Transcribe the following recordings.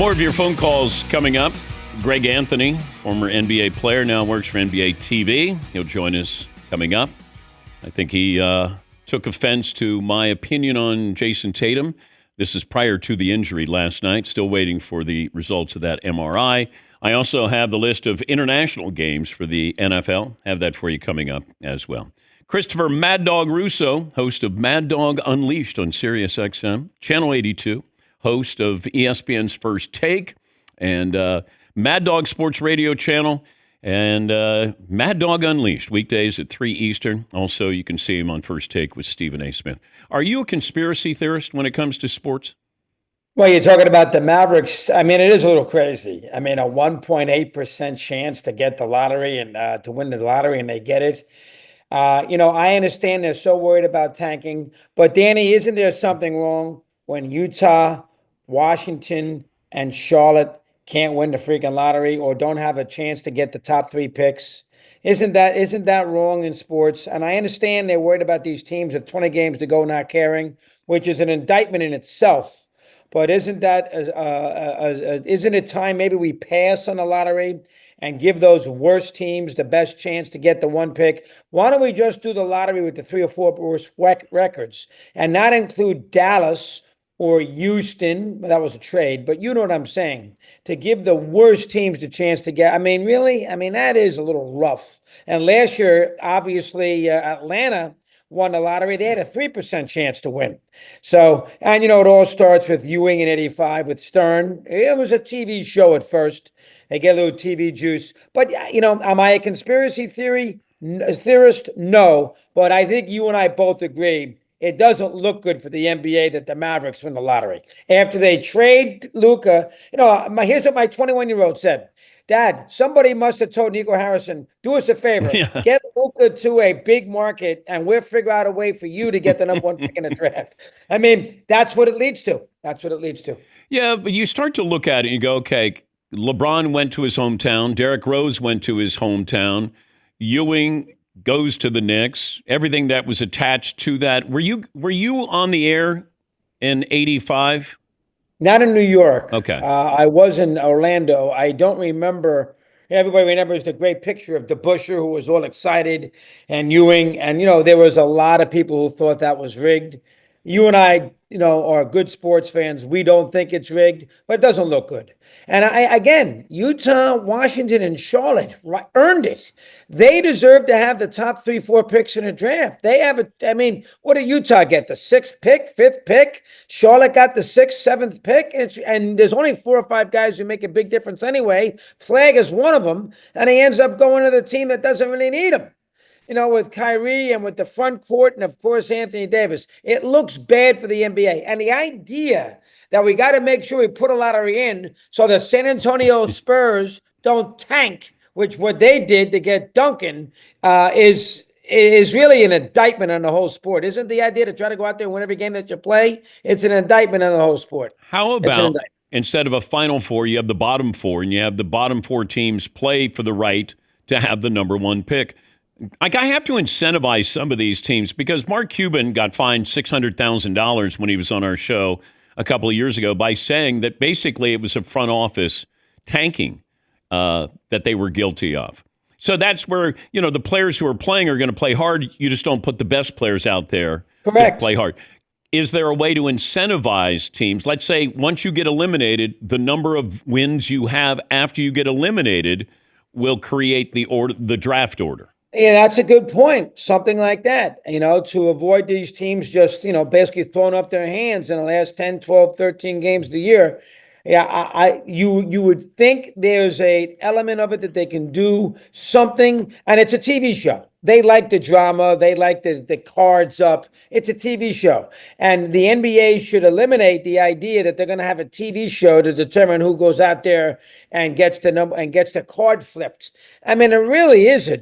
More of your phone calls coming up. Greg Anthony, former NBA player, now works for NBA TV. He'll join us coming up. I think he took offense to my opinion on Jason Tatum. This is prior to the injury last night. Still waiting for the results of that MRI. I also have the list of international games for the NFL. Have that for you coming up as well. Christopher Mad Dog Russo, host of Mad Dog Unleashed on Sirius XM, Channel 82, host of ESPN's First Take, and Mad Dog Sports Radio Channel, and Mad Dog Unleashed, weekdays at 3 Eastern. Also, you can see him on First Take with Stephen A. Smith. Are you a conspiracy theorist when it comes to sports? Well, you're talking about the Mavericks. I mean, it is a little crazy. I mean, a 1.8% chance to get the lottery and to win the lottery, and they get it. I understand they're so worried about tanking, but Danny, isn't there something wrong when Utah, Washington, and Charlotte can't win the freaking lottery or don't have a chance to get the top 3 picks? Isn't that wrong in sports? And I understand they're worried about these teams with 20 games to go not caring, which is an indictment in itself. But isn't it time maybe we pass on the lottery and give those worst teams the best chance to get the 1 pick? Why don't we just do the lottery with the 3 or 4 worst records and not include Dallas or Houston? Well, that was a trade, but you know what I'm saying. To give the worst teams the chance to get, I mean, really? I mean, that is a little rough. And last year, obviously, Atlanta won the lottery. They had a 3% chance to win. So, and it all starts with Ewing in 85 with Stern. It was a TV show at first. They get a little TV juice. But, am I a conspiracy theorist? No. But I think you and I both agree it doesn't look good for the NBA that the Mavericks win the lottery. After they trade Luka, here's what my 21-year-old said. Dad, somebody must have told Nico Harrison, do us a favor, get Luka to a big market, and we'll figure out a way for you to get the number 1 pick in the draft. I mean, that's what it leads to. Yeah, but you start to look at it and you go, okay, LeBron went to his hometown. Derrick Rose went to his hometown. Ewing goes to the Knicks. Everything that was attached to that. Were you on the air in 85? Not in New York. Okay. I was in Orlando. I don't remember. Everybody remembers the great picture of DeBusschere, who was all excited, and Ewing. And, there was a lot of people who thought that was rigged. You and I, are good sports fans. We don't think it's rigged, but it doesn't look good. And again, Utah, Washington, and Charlotte earned it. They deserve to have the top 3, 4 picks in the draft. They have what did Utah get? The 6th pick, 5th pick? Charlotte got the 6th, 7th pick. And there's only 4 or 5 guys who make a big difference anyway. Flagg is one of them, and he ends up going to the team that doesn't really need him. With Kyrie and with the front court and, of course, Anthony Davis. It looks bad for the NBA. And the idea that we got to make sure we put a lottery in so the San Antonio Spurs don't tank, which what they did to get Duncan, is really an indictment on the whole sport. Isn't the idea to try to go out there and win every game that you play? It's an indictment on the whole sport. How about instead of a Final Four, you have the bottom 4, and you have the bottom 4 teams play for the right to have the number 1 pick? Like, I have to incentivize some of these teams because Mark Cuban got fined $600,000 when he was on our show a couple of years ago by saying that basically it was a front office tanking that they were guilty of. So that's where, the players who are playing are going to play hard. You just don't put the best players out there to play hard. Is there a way to incentivize teams? Let's say once you get eliminated, the number of wins you have after you get eliminated will create the draft order. Yeah, that's a good point. Something like that, to avoid these teams just, basically throwing up their hands in the last 10, 12, 13 games of the year. Yeah, you would think there's a element of it that they can do something, and it's a TV show. They like the drama. They like the cards up. It's a TV show. And the NBA should eliminate the idea that they're going to have a TV show to determine who goes out there and gets the number and gets the card flipped. I mean, it really is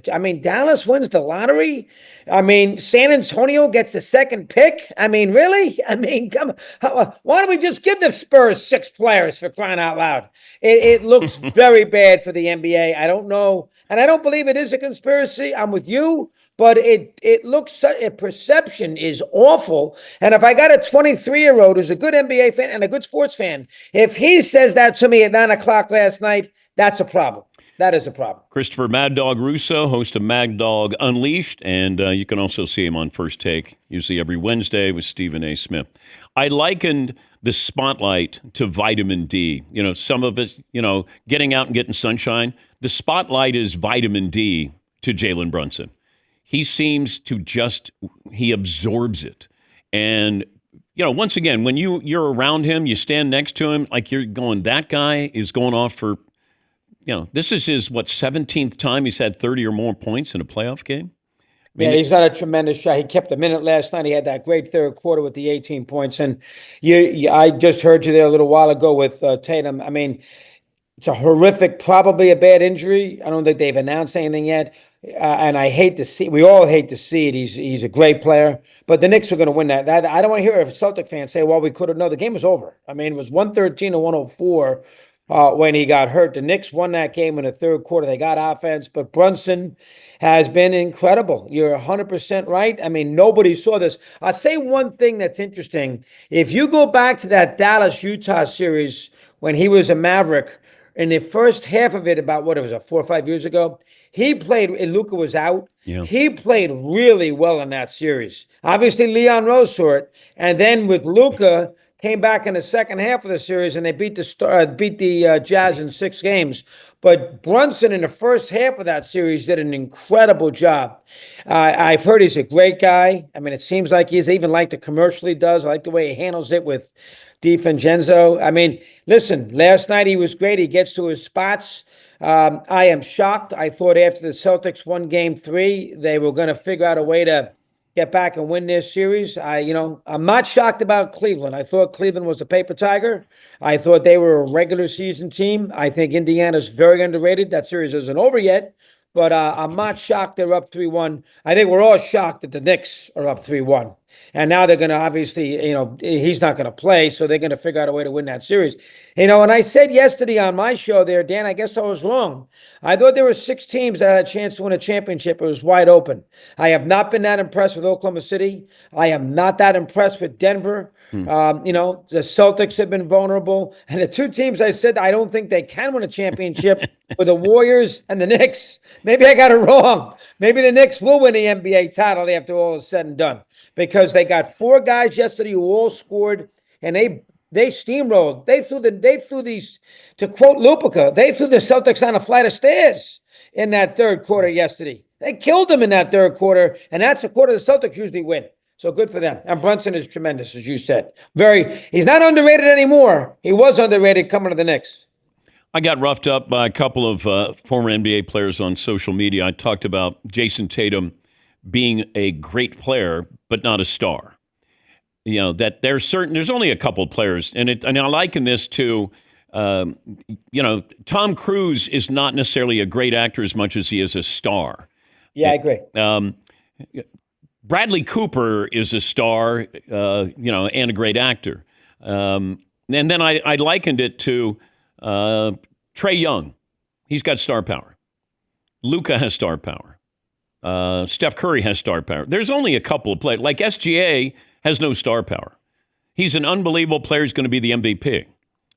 Dallas wins the lottery. San Antonio gets the 2nd pick. Really? Come on. Why don't we just give the Spurs 6 players, for crying out loud? It looks very bad for the NBA. I don't know. And I don't believe it is a conspiracy. I'm with you. but it looks, perception is awful. And if I got a 23-year-old who's a good NBA fan and a good sports fan, if he says that to me at 9 o'clock last night, that's a problem. That is a problem. Christopher Mad Dog Russo, host of Mad Dog Unleashed, and you can also see him on First Take, usually every Wednesday with Stephen A. Smith. I likened the spotlight to vitamin D. Some of it, getting out and getting sunshine. The spotlight is vitamin D to Jalen Brunson. He seems to he absorbs it. And, once again, when you're around him, you stand next to him, like you're going, that guy is going off for, this is his, 17th time he's had 30 or more points in a playoff game? He's done a tremendous shot. He kept a minute last night. He had that great third quarter with the 18 points. And I just heard you there a little while ago with Tatum. I mean, it's a horrific, probably a bad injury. I don't think they've announced anything yet. And we all hate to see it. He's a great player. But the Knicks are going to win that. I don't want to hear a Celtic fan say, well, we could have. No, the game was over. I mean, it was 113-104. When he got hurt. The Knicks won that game in the third quarter. They got offense, but Brunson has been incredible. You're 100% right. I mean, nobody saw this. I'll say one thing that's interesting. If you go back to that Dallas-Utah series when he was a Maverick, in the first half of it, about 4 or 5 years ago, he played, and Luka was out. Yeah. He played really well in that series. Obviously, Leon Rose saw it. And then with Luka, came back in the second half of the series, and they beat the Jazz in 6 games. But Brunson in the first half of that series did an incredible job. I've heard he's a great guy. I mean, it seems like he's even like the commercial he does. I like the way he handles it with DiVincenzo. I mean, listen, last night he was great. He gets to his spots. I am shocked. I thought after the Celtics won Game 3, they were going to figure out a way to get back and win this series. I'm not shocked about Cleveland. I thought Cleveland was a paper tiger. I thought they were a regular season team. I think Indiana's very underrated. That series isn't over yet, but I'm not shocked they're up 3-1. I think we're all shocked that the Knicks are up 3-1. And now they're going to obviously, he's not going to play, so they're going to figure out a way to win that series. And I said yesterday on my show there, Dan, I guess I was wrong. I thought there were 6 teams that had a chance to win a championship. It was wide open. I have not been that impressed with Oklahoma City. I am not that impressed with Denver. The Celtics have been vulnerable. And the 2 teams I said I don't think they can win a championship were the Warriors and the Knicks. Maybe I got it wrong. Maybe the Knicks will win the NBA title after all is said and done, because they got 4 guys yesterday who all scored, and they steamrolled. They threw these, to quote Lupica, they threw the Celtics on a flight of stairs in that third quarter yesterday. They killed them in that third quarter, and that's the quarter the Celtics usually win. So good for them. And Brunson is tremendous, as you said. He's not underrated anymore. He was underrated coming to the Knicks. I got roughed up by a couple of former NBA players on social media. I talked about Jason Tatum being a great player, but not a star. That there's only a couple of players, and I liken this to, Tom Cruise is not necessarily a great actor as much as he is a star. Yeah, I agree. Bradley Cooper is a star, and a great actor. And then I likened it to Trae Young. He's got star power. Luka has star power. Steph Curry has star power. There's only a couple of players. Like SGA has no star power. He's an unbelievable player. He's going to be the MVP.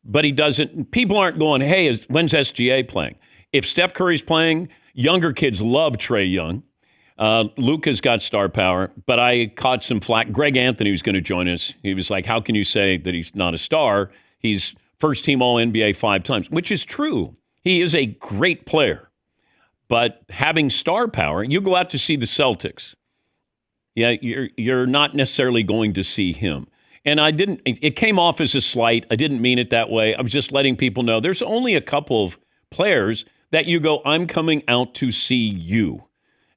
But he doesn't. People aren't going, hey, when's SGA playing? If Steph Curry's playing, younger kids love Trae Young. Luka's got star power, but I caught some flack. Greg Anthony was going to join us. He was like, how can you say that he's not a star? He's first team All-NBA 5 times, which is true. He is a great player. But having star power, you go out to see the Celtics. Yeah, you're not necessarily going to see him. And it came off as a slight. I didn't mean it that way. I was just letting people know there's only a couple of players that you go, I'm coming out to see you.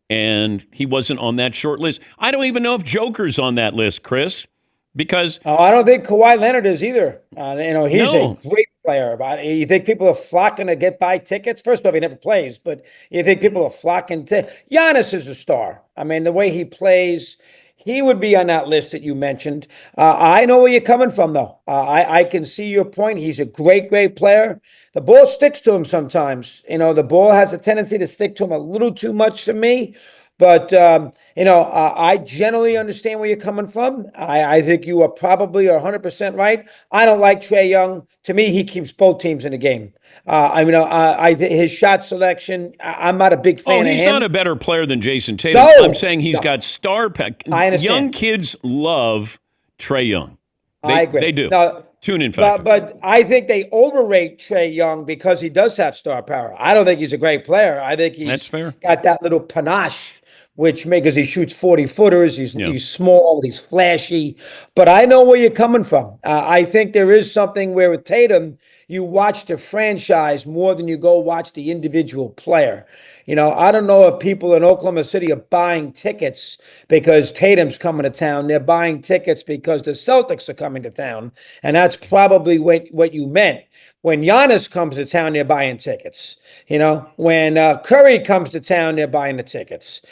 And he wasn't on that short list. I don't even know if Joker's on that list, Chris, because... I don't think Kawhi Leonard is either. He's a great player. You think people are flocking to buy tickets? First off, he never plays, but you think people are flocking to... Giannis is a star. I mean, the way he plays... He would be on that list that you mentioned. I know where you're coming from, though. I can see your point. He's a great, great player. The ball sticks to him sometimes. The ball has a tendency to stick to him a little too much for me. But I generally understand where you're coming from. I think you are probably 100% right. I don't like Trae Young. To me, he keeps both teams in the game. His shot selection. I'm not a big Oh, fan of he's him. not a better player than Jason Tatum. No, I'm saying he's no. got star pack. I understand. Young kids love Trae Young. I agree. They do. No, Tune-in factor. but I think they overrate Trae Young because he does have star power. I don't think he's a great player. I think That's fair. got that little panache, which makes he shoots 40-footers. He's small, he's flashy. But I know where you're coming from. I think there is something where with Tatum, you watch the franchise more than you go watch the individual player. I don't know if people in Oklahoma City are buying tickets because Tatum's coming to town. They're buying tickets because the Celtics are coming to town. And that's probably what you meant. When Giannis comes to town, they're buying tickets. When Curry comes to town, they're buying the tickets.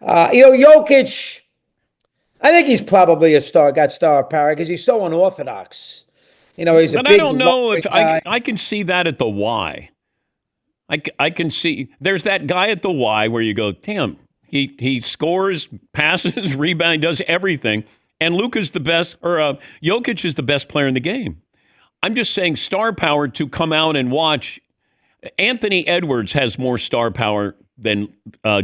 Jokic, I think he's probably got star power because he's so unorthodox. He's a but big. I don't know if guy. I can see that at the Y. I can see there's that guy at the Y where you go, damn, he scores, passes, rebound, does everything, and Luka's the best, or Jokic is the best player in the game. I'm just saying star power to come out and watch. Anthony Edwards has more star power than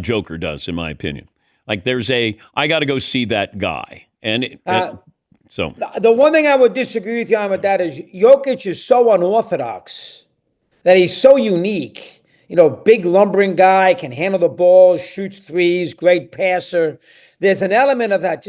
Joker does, in my opinion. Like I got to go see that guy, and so the one thing I would disagree with you on with that is Jokic is so unorthodox that he's so unique. Big lumbering guy, can handle the ball, shoots threes, great passer. There's an element of that.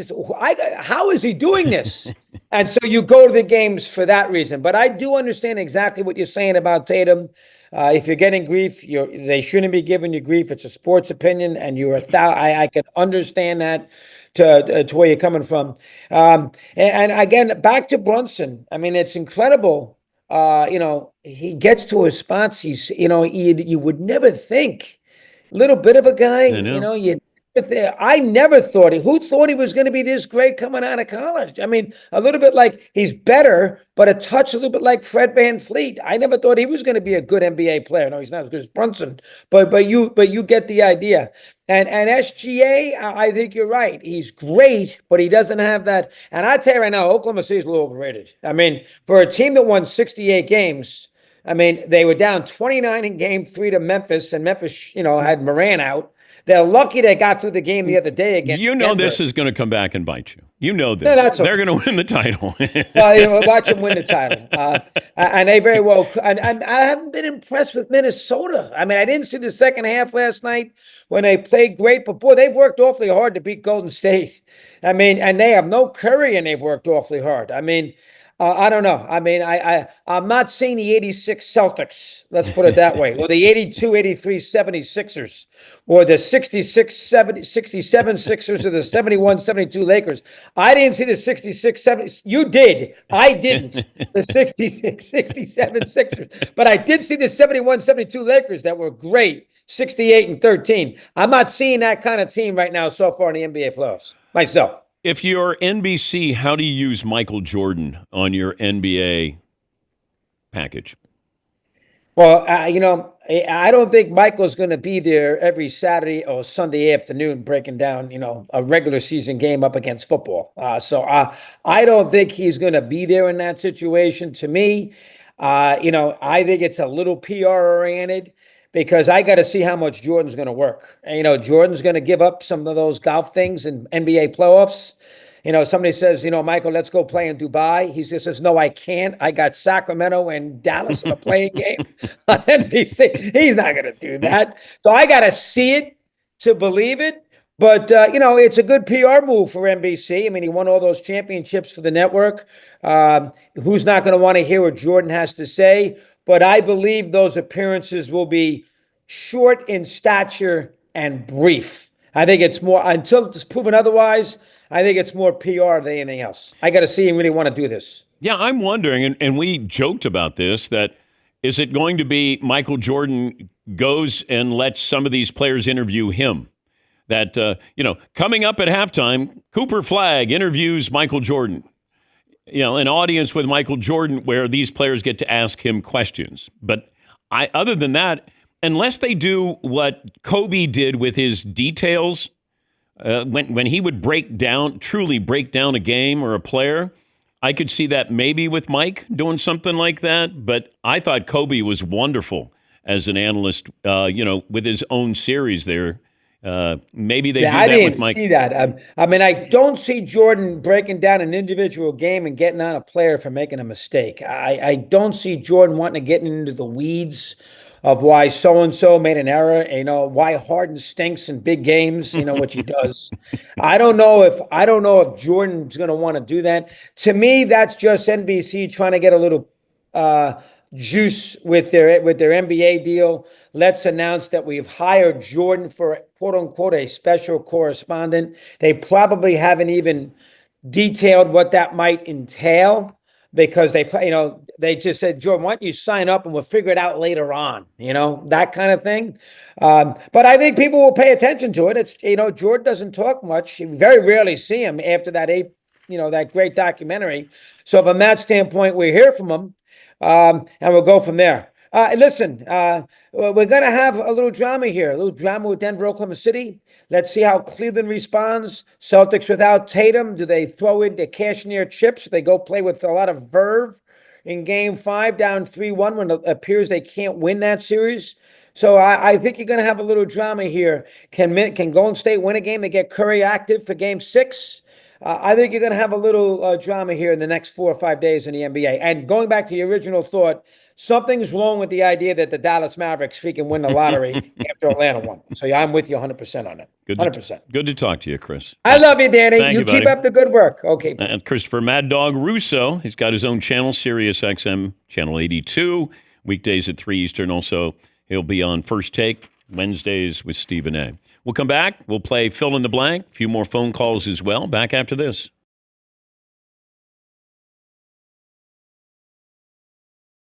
How is he doing this? And so you go to the games for that reason. But I do understand exactly what you're saying about Tatum. If you're getting grief, they shouldn't be giving you grief. It's a sports opinion, and I can understand that to where you're coming from. And again, back to Brunson. I mean, it's incredible. He gets to his spots. He's, you would never think. Little bit of a guy, I never thought who thought he was going to be this great coming out of college? I mean, a little bit like he's better, but a little bit like Fred VanVleet. I never thought he was going to be a good NBA player. No, he's not as good as Brunson, but you get the idea. And SGA, I think you're right. He's great, but he doesn't have that. And I tell you right now, Oklahoma City is a little overrated. I mean, for a team that won 68 games, I mean, they were down 29 in game 3 to Memphis, and Memphis, had Moran out. They're lucky they got through the game the other day against Denver. This is going to come back and bite you. You know this. No, They're going to win the title. Watch them win the title. And they very well. And I haven't been impressed with Minnesota. I mean, I didn't see the second half last night when they played great. But, boy, they've worked awfully hard to beat Golden State. I mean, and they have no Curry, and they've worked awfully hard. I mean, I don't know. I mean, I'm not seeing the 86 Celtics, let's put it that way, or the 82, 83 76ers, or the 66, 67 Sixers, or the 71, 72 Lakers. I didn't see the 66, 70. You did. I didn't. The 66, 67 Sixers. But I did see the 71, 72 Lakers that were great, 68 and 13. I'm not seeing that kind of team right now so far in the NBA playoffs, myself. If you're NBC, how do you use Michael Jordan on your NBA package? Well, I don't think Michael's going to be there every Saturday or Sunday afternoon breaking down, a regular season game up against football. So I don't think he's going to be there in that situation. To me, I think it's a little PR oriented. Because I got to see how much Jordan's going to work. And, Jordan's going to give up some of those golf things in NBA playoffs. Somebody says, Michael, let's go play in Dubai. He just says, no, I can't. I got Sacramento and Dallas in a playing game on NBC. He's not going to do that. So I got to see it to believe it. But, it's a good PR move for NBC. I mean, he won all those championships for the network. Who's not going to want to hear what Jordan has to say? But I believe those appearances will be short in stature and brief. I think it's more, until it's proven otherwise, I think it's more PR than anything else. I got to see him really want to do this. Yeah, I'm wondering, and we joked about this, that is it going to be Michael Jordan goes and lets some of these players interview him? That, coming up at halftime, Cooper Flagg interviews Michael Jordan. An audience with Michael Jordan where these players get to ask him questions. But other than that, unless they do what Kobe did with his details, when he would truly break down a game or a player, I could see that maybe with Mike doing something like that. But I thought Kobe was wonderful as an analyst, with his own series there. Maybe they do that with Mike. I didn't see that. I don't see Jordan breaking down an individual game and getting on a player for making a mistake. I don't see Jordan wanting to get into the weeds of why so-and-so made an error, why Harden stinks in big games, which he does. I don't know if Jordan's going to want to do that. To me, that's just NBC trying to get a little juice with their NBA deal. Let's announce that we've hired Jordan for quote unquote a special correspondent. They probably haven't even detailed what that might entail because they just said, Jordan, why don't you sign up and we'll figure it out later on, that kind of thing. But I think people will pay attention to it. It's, Jordan doesn't talk much. You very rarely see him after that great documentary. So from that standpoint, we hear from him. And we'll go from there. Listen, we're going to have a little drama here, a little drama with Denver, Oklahoma City. Let's see how Cleveland responds. Celtics without Tatum. Do they throw in the cashmere chips? Do they go play with a lot of verve in Game 5 down 3-1 when it appears they can't win that series? So I think you're going to have a little drama here. Can Golden State win a game? They get Curry active for Game 6. I think you're going to have a little drama here in the next 4 or 5 days in the NBA. And going back to the original thought, something's wrong with the idea that the Dallas Mavericks freaking win the lottery after Atlanta won. So yeah, I'm with you 100% on it. 100%. Good to talk to you, Chris. I love you, Danny. Thank you keep up the good work. Okay. And Christopher Mad Dog Russo, he's got his own channel, Sirius XM, Channel 82, weekdays at 3 Eastern. Also, he'll be on First Take Wednesdays with Stephen A. We'll come back. We'll play Fill in the Blank. A few more phone calls as well. Back after this.